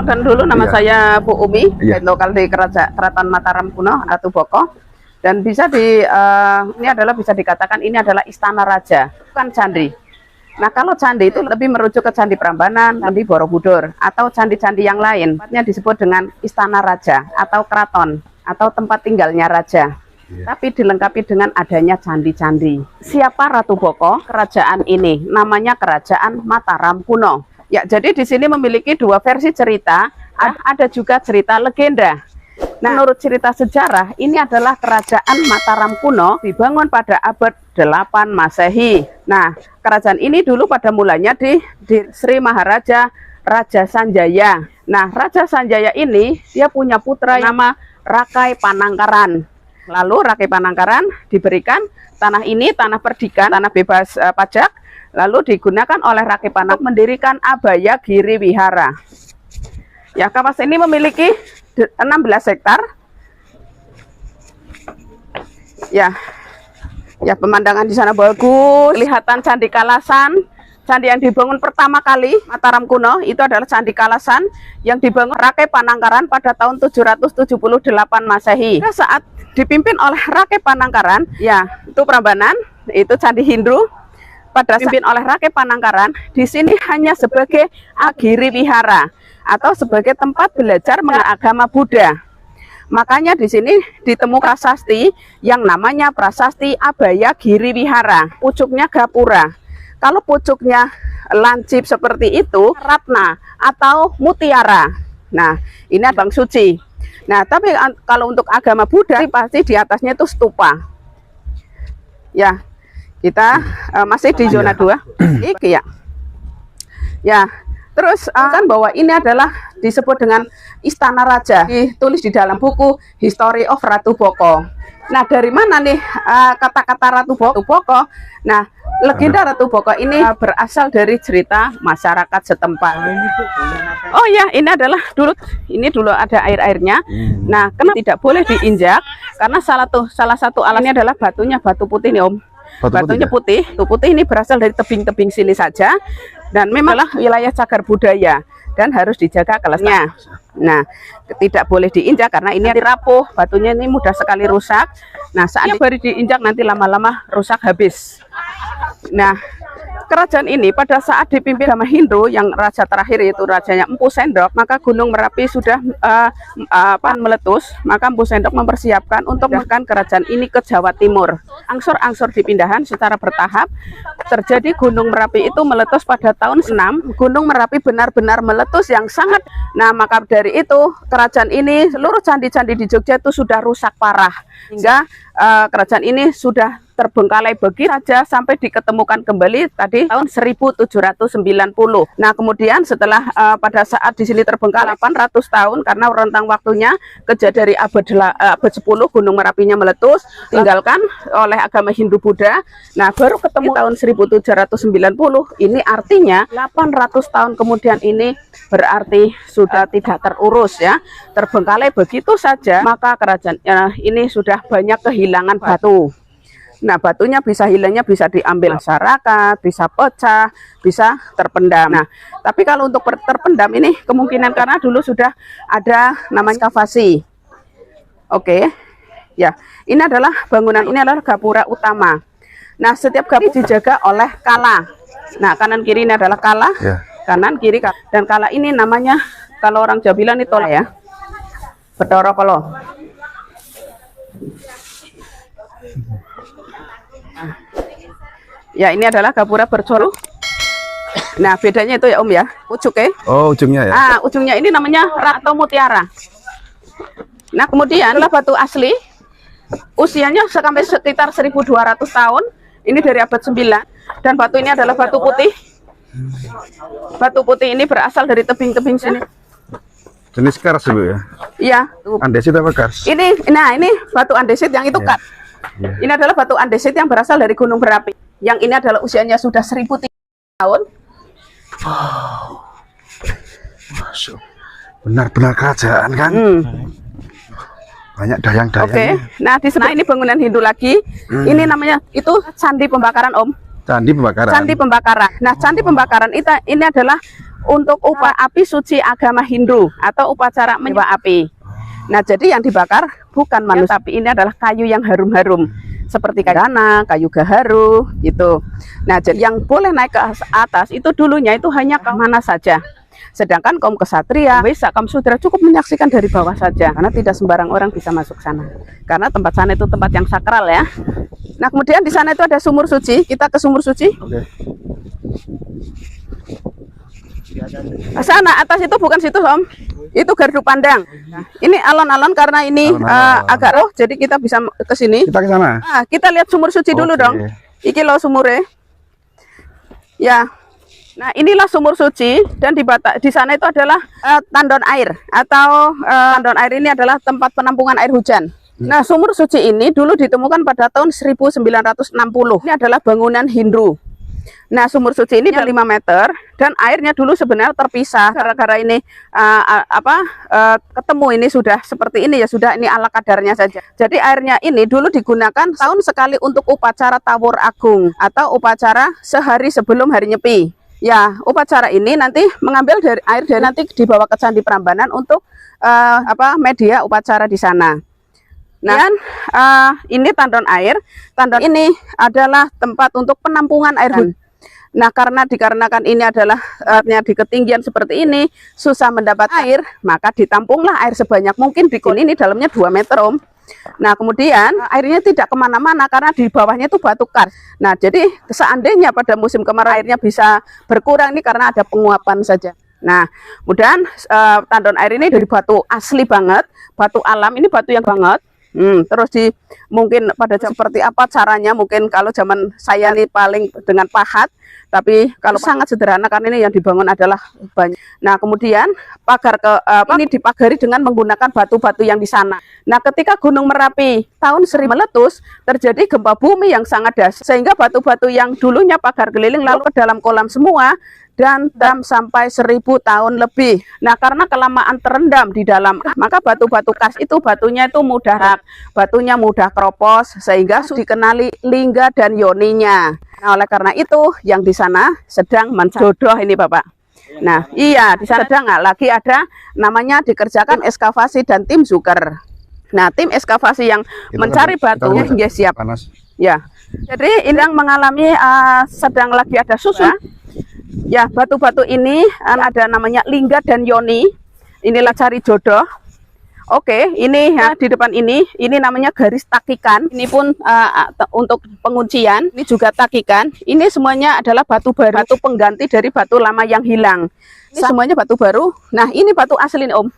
Perkenalkan dulu, nama saya Bu Umi, guide lokal di Keraton Mataram kuno, Ratu Boko. Dan bisa bisa dikatakan ini adalah istana raja, bukan candi. Nah, kalau candi itu lebih merujuk ke Candi Prambanan, Candi Borobudur, atau candi-candi yang lain. Tempatnya disebut dengan istana raja atau keraton atau tempat tinggalnya raja. Tapi dilengkapi dengan adanya candi-candi. Siapa Ratu Boko? Kerajaan ini namanya Kerajaan Mataram kuno. Ya, jadi di sini memiliki dua versi cerita, ada juga cerita legenda. Nah, menurut cerita sejarah, ini adalah Kerajaan Mataram kuno dibangun pada abad 8 Masehi. Nah, kerajaan ini dulu pada mulanya di Sri Maharaja Raja Sanjaya. Nah, Raja Sanjaya ini dia punya putra nama Rakai Panangkaran. Lalu Rakai Panangkaran diberikan tanah ini, tanah perdikan, tanah bebas pajak. Lalu digunakan oleh Rakai Panangkaran mendirikan Abaya Giri Wihara. Ya, kawasan ini memiliki 16 hektar. Ya, pemandangan di sana bagus. Kelihatan Candi Kalasan. Candi yang dibangun pertama kali Mataram kuno itu adalah Candi Kalasan yang dibangun Rakai Panangkaran pada tahun 778 Masehi. Saat dipimpin oleh Rakai Panangkaran, ya itu Prambanan, itu Candi Hindu. Pada dipimpin oleh Rakai Panangkaran, di sini hanya sebagai Agiri Wihara atau sebagai tempat belajar agama Buddha. Makanya di sini ditemukan prasasti yang namanya Prasasti Abaya Giri Wihara. Pucuknya gapura. Kalau pucuknya lancip seperti itu, ratna atau mutiara. Nah, ini Bang Suci. Nah, tapi kalau untuk agama Buddha pasti di atasnya itu stupa. Ya. Kita masih di zona 2. Ya, terus kan bahwa ini adalah disebut dengan istana raja, ditulis di dalam buku History of Ratu Boko. Nah, dari mana nih kata-kata Ratu Boko? Nah, legenda Ratu Boko ini berasal dari cerita masyarakat setempat. Oh ya, ini adalah dulu ada air-airnya. Nah, kenapa tidak boleh diinjak? Karena salah satu alatnya adalah batunya batu putih nih, Om. Batunya putih. Putih ini berasal dari tebing-tebing sini saja, dan memanglah wilayah cagar budaya dan harus dijaga kelasnya. Nah, tidak boleh diinjak karena ini rapuh, batunya ini mudah sekali rusak. Nah, saatnya baru diinjak nanti lama-lama rusak habis. Nah, kerajaan ini pada saat dipimpin sama Hindu yang raja terakhir yaitu rajanya Empu Sendok, maka Gunung Merapi sudah meletus, maka Empu Sendok mempersiapkan untuk memindahkan kerajaan ini ke Jawa Timur. Angsur-angsur dipindahkan secara bertahap. Terjadi Gunung Merapi itu meletus pada tahun 6. Gunung Merapi benar-benar meletus yang sangat. Nah, maka dari itu kerajaan ini seluruh candi-candi di Jogja itu sudah rusak parah. Hingga kerajaan ini sudah terbengkalai begitu saja sampai diketemukan kembali tadi tahun 1790. Nah, kemudian setelah pada saat di sini terbengkalai 800 tahun karena rentang waktunya kejadian dari abad 10 Gunung Merapinya meletus, tinggalkan oleh agama Hindu Buddha. Nah, baru ketemu tahun 1790. Ini artinya 800 tahun kemudian ini berarti sudah tidak terurus ya, terbengkalai begitu saja, maka kerajaan ini sudah banyak kehilangan batu. Nah, batunya bisa hilangnya bisa diambil masyarakat, bisa pecah, bisa terpendam. Nah, tapi kalau untuk terpendam ini kemungkinan karena dulu sudah ada namanya ekskavasi. Oke. Ya, ini adalah bangunan, ini adalah gapura utama. Nah, setiap gapura dijaga oleh kala. Nah, kanan kiri ini adalah kala. Kanan kiri, dan kala ini namanya kalau orang Jawa bilang itu ya. Bedoro Kolo. Ya, ini adalah gapura bercolo. Nah, bedanya itu ya Om ya, ujungnya. Oh, ujungnya ya. Ah, ujungnya ini namanya atau mutiara. Nah, kemudian adalah batu asli. Usianya sampai sekitar 1200 tahun. Ini dari abad 9. Dan batu ini adalah batu putih. Batu putih ini berasal dari tebing-tebing sini. Jenis kars Bu ya? Iya. Andesit apa kars? Ini batu andesit yang itu kat. Ini adalah batu andesit yang berasal dari Gunung Merapi. Yang ini adalah usianya sudah 1003 tahun. Wow. Benar-benar kerajaan kan? Banyak dayang-dayang. Oke. Nah, di sana ini bangunan Hindu lagi. Ini namanya itu Candi Pembakaran, Om. Candi Pembakaran. Candi Pembakaran. Nah, Candi Pembakaran ini adalah untuk api suci agama Hindu atau upacara menyembah api. Nah, jadi yang dibakar bukan manusia, tapi ini adalah kayu yang harum-harum seperti kayu dana, kayu gaharu gitu. Nah, jadi yang boleh naik ke atas itu dulunya itu hanya kaum mana saja. Sedangkan kaum kesatria, Wesa, kaum sudra cukup menyaksikan dari bawah saja karena tidak sembarang orang bisa masuk sana. Karena tempat sana itu tempat yang sakral ya. Nah, kemudian di sana itu ada sumur suci. Kita ke sumur suci. Oke. Sana atas itu bukan situ Om, itu gardu pandang. Nah, ini alon-alon karena ini agak roh, jadi kita bisa ke sini. Kita ke sana. Nah, kita lihat sumur suci dulu Oke. dong. Iki loh sumurnya. Ya. Nah, inilah sumur suci dan di sana itu adalah tandon air atau tandon air ini adalah tempat penampungan air hujan. Nah, sumur suci ini dulu ditemukan pada tahun 1960. Ini adalah bangunan Hindu. Nah, sumur suci ini 5 meter dan airnya dulu sebenarnya terpisah gara-gara ini ketemu ini sudah seperti ini ya, sudah ini ala kadarnya saja. Jadi airnya ini dulu digunakan tahun sekali untuk upacara Tawur Agung atau upacara sehari sebelum hari Nyepi. Ya, upacara ini nanti mengambil air dari nanti dibawa ke Candi Prambanan untuk media upacara di sana. Nah, dan ini tandon air. Tandon ini adalah tempat untuk penampungan air hujan. Nah, dikarenakan ini adalah di ketinggian seperti ini, susah mendapat air, maka ditampunglah air sebanyak mungkin. Di ini dalamnya 2 meter Om. Nah, kemudian airnya tidak kemana-mana karena di bawahnya itu batu kars. Nah, jadi seandainya pada musim kemarau airnya bisa berkurang ini karena ada penguapan saja. Nah, kemudian tandon air ini dari batu asli banget, batu alam, ini batu yang banget. Terus mungkin pada seperti apa caranya, mungkin kalau zaman saya nih paling dengan pahat, tapi kalau sangat sederhana karena ini yang dibangun adalah banyak. Nah, kemudian pagar ini dipagari dengan menggunakan batu-batu yang di sana. Nah, ketika Gunung Merapi tahun 1000 meletus, terjadi gempa bumi yang sangat dahsyat sehingga batu-batu yang dulunya pagar keliling lalu ke dalam kolam semua dan sampai 1000 tahun lebih. Nah, karena kelamaan terendam di dalam, maka batu-batu kars itu batunya itu mudah batunya mudah keropos sehingga dikenali lingga dan yoninya. Nah, oleh karena itu yang di sana sedang menjodoh ini Bapak. Nah, iya di sana sedang lagi ada namanya dikerjakan ekskavasi dan tim zuker. Nah, tim ekskavasi yang mencari batu hingga siap. Panas. Ya. Jadi ini yang mengalami sedang lagi ada susun. Ya, batu-batu ini ada namanya lingga dan yoni. Inilah cari jodoh. Oke, ini ya, di depan ini namanya garis takikan. Ini pun untuk penguncian. Ini juga takikan. Ini semuanya adalah batu baru, batu pengganti dari batu lama yang hilang. Ini semuanya batu baru. Nah, ini batu asli nih, Om.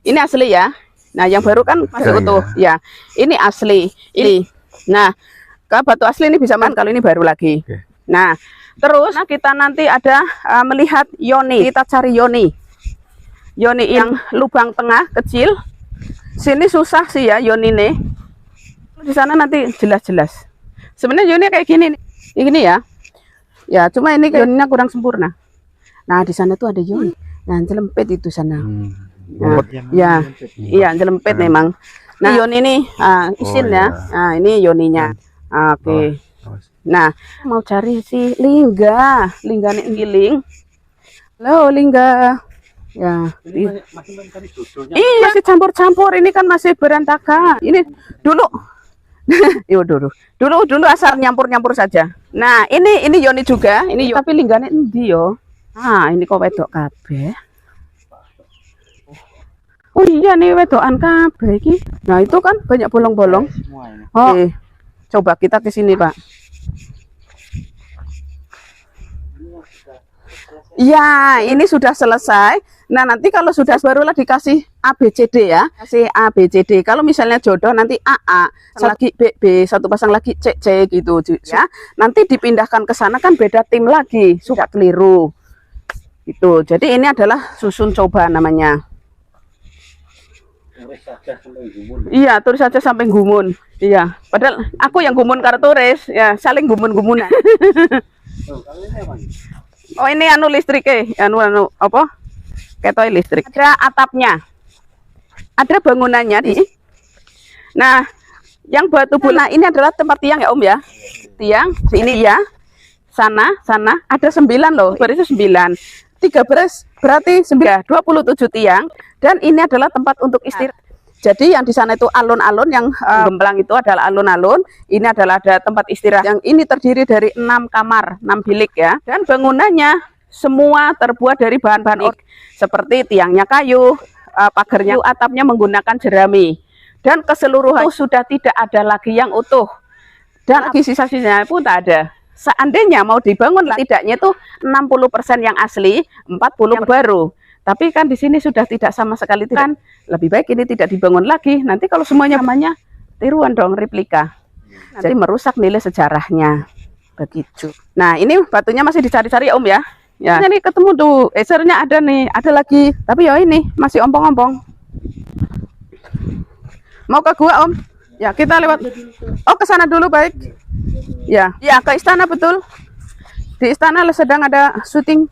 Ini asli ya. Nah, yang baru kan masih utuh. Ya, ini asli. Ini. Nah, kalau batu asli ini bisa main, kalau ini baru lagi. Nah, terus kita nanti ada melihat yoni. Kita cari yoni. Yoni yang lubang tengah kecil. Sini susah sih ya yoni nih. Di sana nanti jelas-jelas. Sebenarnya yoni kayak gini nih. Ini ya. Ya, cuma ini yoninya kurang sempurna. Nah, di sana tuh ada yoni. Nah, jelempet itu sana. Nah, ya. Iya, jelempet memang. Nah, yoni ini isin ya. Nah, ini yoninya. Oke. Nah, mau cari si lingga nih ngiling. Halo lingga. Ya, iya masih campur-campur. Ini kan masih berantakan. Ini dulu, dulu asal nyampur-nyampur saja. Nah, ini yoni juga. Ini tapi linggane endi yo? Ah, ini kok wedok kabeh. Oh iya nih wedokan kabeh iki. Nah, itu kan banyak bolong-bolong. Oh, coba kita ke sini, Pak. Ya, ini sudah selesai. Nah, nanti kalau sudah barulah dikasih ABCD ya. Kasih ABCD. Kalau misalnya jodoh nanti AA, lagi BB, satu pasang lagi CC gitu ya. Nanti dipindahkan ke sana kan beda tim lagi, suka keliru. Itu. Jadi ini adalah susun coba namanya. Iya, tulis saja sampai gumun. Iya, padahal aku yang gumun karo turis, ya saling gumun-gumunan. Oh, ini anu listriknya, anu apa? Ketoi listrik. Ada atapnya. Ada bangunannya di. Nah, yang batu bulan ini adalah tempat tiang ya, Om ya. Tiang sini ya. Sana ada 9 loh. Berarti 9. 13 berarti 27 tiang, dan ini adalah tempat untuk istirahat. Jadi yang di sana itu alun-alun, yang gemplang itu adalah alun-alun. Ini adalah ada tempat istirahat. Yang ini terdiri dari 6 kamar, 6 bilik ya. Dan bangunannya semua terbuat dari bahan-bahan seperti tiangnya kayu, pagarnya, atapnya menggunakan jerami. Dan keseluruhan itu sudah tidak ada lagi yang utuh. Dan lagi sisa-sisanya pun tak ada. Seandainya mau dibangun, tidaknya itu 60% yang asli, 40 yang baru. Tapi kan di sini sudah tidak sama sekali, kan lebih baik ini tidak dibangun lagi. Nanti kalau semuanya namanya tiruan dong, replika. Jadi merusak nilai sejarahnya. Begitu. Nah, ini batunya masih dicari-cari Om ya. Ya, ini ketemu tuh, esernya ada nih, ada lagi. Tapi ya ini masih ompong-ompong. Mau ke gua Om? Ya, kita lewat. Oh, ke sana dulu, baik. Ya, ya, ke istana betul. Di istana sedang ada syuting.